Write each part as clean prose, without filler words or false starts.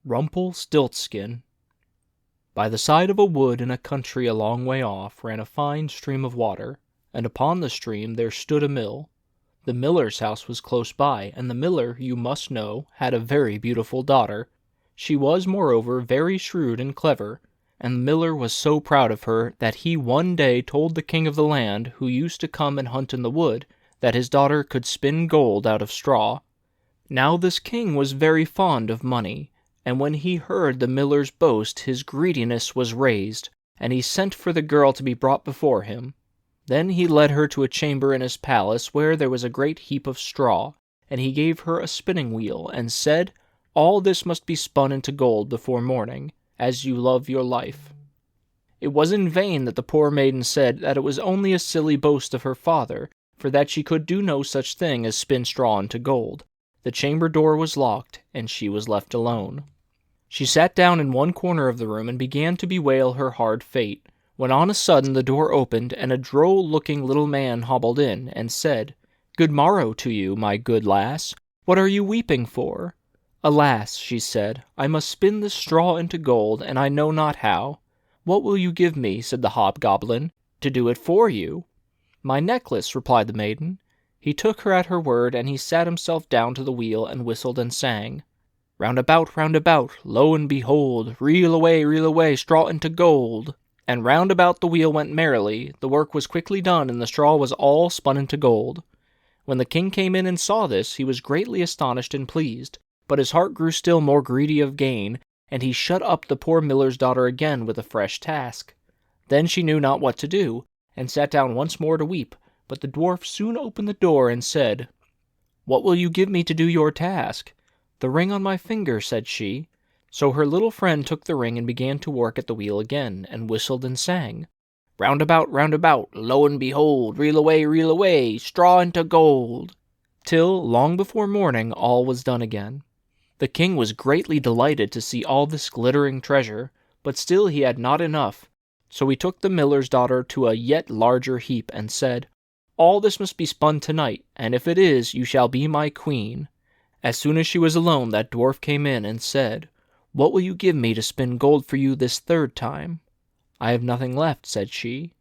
Rumpelstiltskin. By the side of a wood in a country a long way off ran a fine stream of water, and upon the stream there stood a mill. The miller's house was close by, and the miller, you must know, had a very beautiful daughter. She was, moreover, very shrewd and clever, and the miller was so proud of her that he one day told the king of the land, who used to come and hunt in the wood, that his daughter could spin gold out of straw. Now this king was very fond of money, and when he heard the miller's boast his greediness was raised, and he sent for the girl to be brought before him. Then he led her to a chamber in his palace where there was a great heap of straw, and he gave her a spinning wheel, and said, "All this must be spun into gold before morning, as you love your life." It was in vain that the poor maiden said that it was only a silly boast of her father, for that she could do no such thing as spin straw into gold. The chamber door was locked, and she was left alone. She sat down in one corner of the room and began to bewail her hard fate, when on a sudden the door opened, and a droll-looking little man hobbled in, and said, "Good morrow to you, my good lass. What are you weeping for?" "Alas," she said, "I must spin this straw into gold, and I know not how." "What will you give me," said the hobgoblin, "to do it for you?" "My necklace," replied the maiden. He took her at her word, and he sat himself down to the wheel and whistled and sang, round about, lo and behold, reel away, straw into gold." And round about the wheel went merrily. The work was quickly done, and the straw was all spun into gold. When the king came in and saw this, he was greatly astonished and pleased, but his heart grew still more greedy of gain, and he shut up the poor miller's daughter again with a fresh task. Then she knew not what to do, and sat down once more to weep, but the dwarf soon opened the door and said, "What will you give me to do your task?" "The ring on my finger," said she. So her little friend took the ring and began to work at the wheel again, and whistled and sang, round about, lo and behold, reel away, straw into gold," till, long before morning, all was done again. The king was greatly delighted to see all this glittering treasure, but still he had not enough, so he took the miller's daughter to a yet larger heap, and said, "All this must be spun tonight, and if it is, you shall be my queen." As soon as she was alone, that dwarf came in and said, "What will you give me to spin gold for you this third time?" "I have nothing left," said she.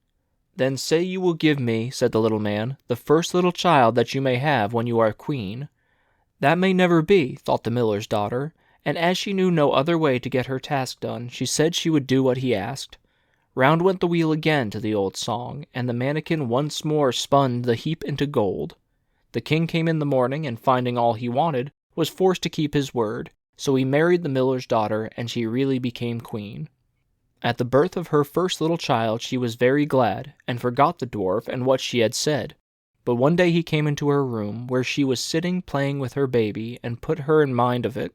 "Then say you will give me," said the little man, "the first little child that you may have when you are queen." "That may never be," thought the miller's daughter, and as she knew no other way to get her task done, she said she would do what he asked. Round went the wheel again to the old song, and the manikin once more spun the heap into gold. The king came in the morning, and finding all he wanted, was forced to keep his word, so he married the miller's daughter, and she really became queen. At the birth of her first little child she was very glad, and forgot the dwarf and what she had said. But one day he came into her room, where she was sitting playing with her baby, and put her in mind of it.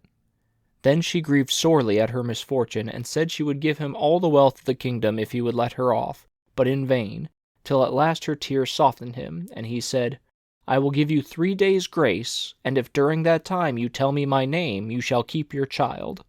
Then she grieved sorely at her misfortune, and said she would give him all the wealth of the kingdom if he would let her off, but in vain, till at last her tears softened him, and he said, "I will give you 3 days' grace, and if during that time you tell me my name, you shall keep your child."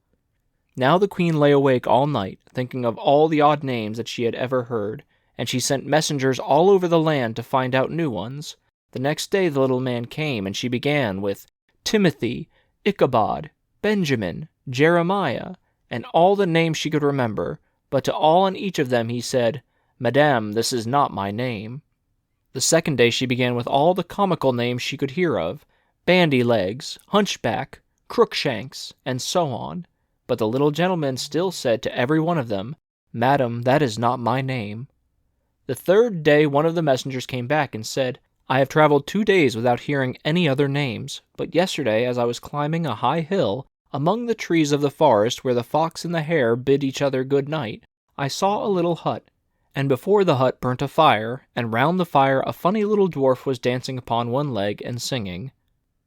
Now the queen lay awake all night, thinking of all the odd names that she had ever heard, and she sent messengers all over the land to find out new ones. The next day the little man came, and she began with Timothy, Ichabod, Benjamin, Jeremiah, and all the names she could remember, but to all and each of them he said, "Madame, this is not my name." The second day she began with all the comical names she could hear of, Bandy-legs, Hunchback, Crookshanks, and so on. But the little gentleman still said to every one of them, "Madam, that is not my name." The third day one of the messengers came back and said, "I have traveled 2 days without hearing any other names, but yesterday as I was climbing a high hill, among the trees of the forest where the fox and the hare bid each other good night, I saw a little hut, and before the hut burnt a fire, and round the fire a funny little dwarf was dancing upon one leg and singing,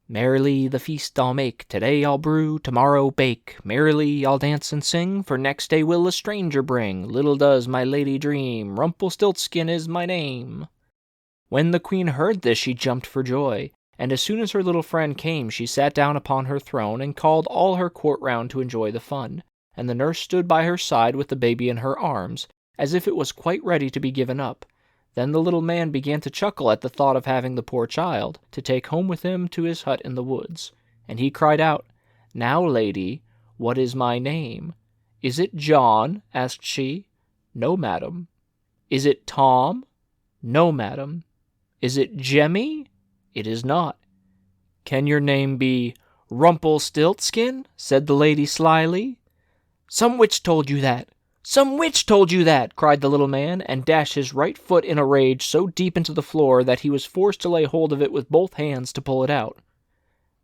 "Merrily the feast I'll make, today I'll brew, tomorrow bake, merrily I'll dance and sing, for next day will a stranger bring, little does my lady dream, Rumpelstiltskin is my name." When the queen heard this she jumped for joy, and as soon as her little friend came she sat down upon her throne and called all her court round to enjoy the fun, and the nurse stood by her side with the baby in her arms, as if it was quite ready to be given up. Then the little man began to chuckle at the thought of having the poor child to take home with him to his hut in the woods, and he cried out, "Now, lady, "What is my name?" "Is it John?" asked she. "No, madam." "Is it Tom?" "No, madam." "Is it Jemmy?" "It is not." "Can your name be Rumpelstiltskin?" said the lady slyly. "Some witch told you that! Some witch told you that!" cried the little man, and dashed his right foot in a rage so deep into the floor that he was forced to lay hold of it with both hands to pull it out.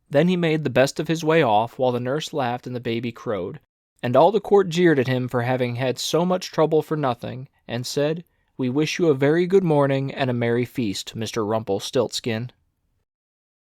Then he made the best of his way off, while the nurse laughed and the baby crowed, and all the court jeered at him for having had so much trouble for nothing, and said, "We wish you a very good morning and a merry feast, Mr. Rumpelstiltskin."